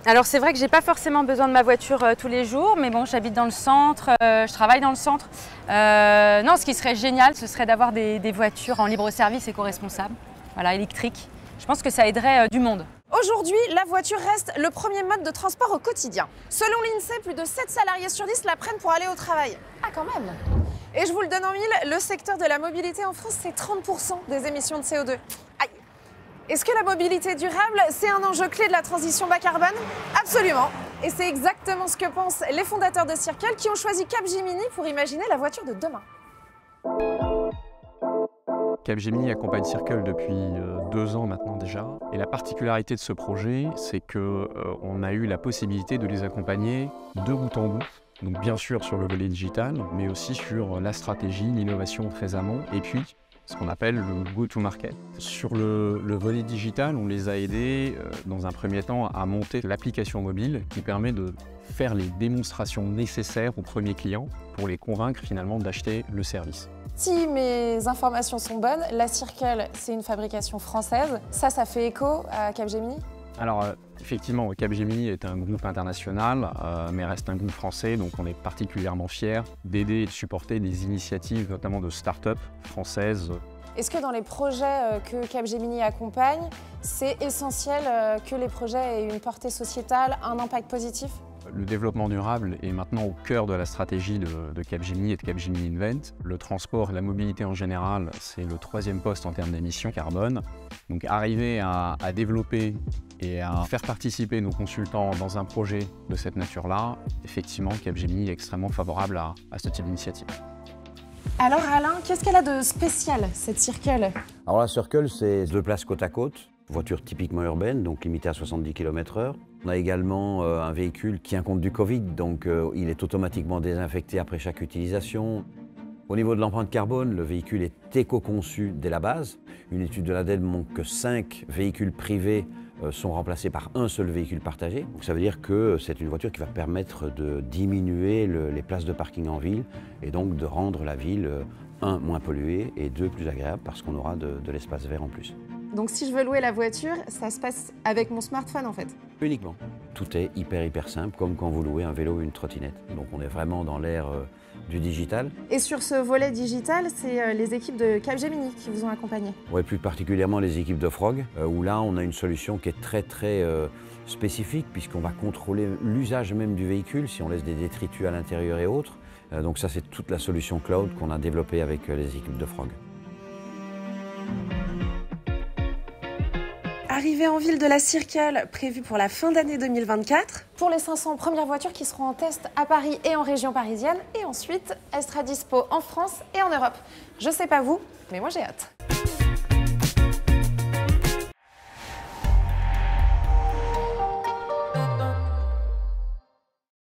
Alors c'est vrai que j'ai pas forcément besoin de ma voiture tous les jours, mais bon, j'habite dans le centre, je travaille dans le centre. Non, ce qui serait génial, ce serait d'avoir des voitures en libre service éco-responsables, voilà, électriques. Je pense que ça aiderait du monde. Aujourd'hui, la voiture reste le premier mode de transport au quotidien. Selon l'INSEE, plus de 7 salariés sur 10 la prennent pour aller au travail. Ah, quand même! Et je vous le donne en mille, le secteur de la mobilité en France, c'est 30% des émissions de CO2. Aïe! Est-ce que la mobilité durable, c'est un enjeu clé de la transition bas carbone? Absolument! Et c'est exactement ce que pensent les fondateurs de Circle qui ont choisi Capgemini pour imaginer la voiture de demain. Capgemini accompagne Circle depuis 2 ans maintenant déjà. Et la particularité de ce projet, c'est qu'on a eu la possibilité de les accompagner de bout en bout. Donc bien sûr sur le volet digital, mais aussi sur la stratégie, l'innovation très amont, et puis ce qu'on appelle le go-to-market. Sur le volet digital, on les a aidés dans un premier temps à monter l'application mobile qui permet de faire les démonstrations nécessaires aux premiers clients pour les convaincre finalement d'acheter le service. Si mes informations sont bonnes, la Circle, c'est une fabrication française. Ça fait écho à Capgemini? Alors effectivement, Capgemini est un groupe international, mais reste un groupe français, donc on est particulièrement fiers d'aider et de supporter des initiatives, notamment de start-up françaises. Est-ce que dans les projets que Capgemini accompagne, c'est essentiel que les projets aient une portée sociétale, un impact positif? Le développement durable est maintenant au cœur de la stratégie de Capgemini et de Capgemini Invent. Le transport et la mobilité en général, c'est le 3e poste en termes d'émissions carbone. Donc arriver à développer et à faire participer nos consultants dans un projet de cette nature-là, effectivement, Capgemini est extrêmement favorable à ce type d'initiative. Alors Alain, qu'est-ce qu'elle a de spécial, cette Circle? Alors la Circle, c'est 2 places côte à côte, voiture typiquement urbaine, donc limitée à 70 km/h. On a également un véhicule qui tient compte du Covid, donc il est automatiquement désinfecté après chaque utilisation. Au niveau de l'empreinte carbone, le véhicule est éco-conçu dès la base. Une étude de l'ADEME montre que 5 véhicules privés sont remplacés par un seul véhicule partagé. Donc ça veut dire que c'est une voiture qui va permettre de diminuer les places de parking en ville et donc de rendre la ville, 1, moins polluée et 2, plus agréable parce qu'on aura de l'espace vert en plus. Donc si je veux louer la voiture, ça se passe avec mon smartphone en fait? Uniquement. Tout est hyper simple, comme quand vous louez un vélo ou une trottinette. Donc on est vraiment dans l'ère du digital. Et sur ce volet digital, c'est les équipes de Capgemini qui vous ont accompagné? Oui, plus particulièrement les équipes de Frog, où là on a une solution qui est très spécifique, puisqu'on va contrôler l'usage même du véhicule, si on laisse des détritus à l'intérieur et autres. Donc ça, c'est toute la solution cloud qu'on a développée avec les équipes de Frog. Arrivée en ville de la Circle, prévue pour la fin d'année 2024. Pour les 500 premières voitures qui seront en test à Paris et en région parisienne. Et ensuite, elle sera dispo en France et en Europe. Je sais pas vous, mais moi j'ai hâte.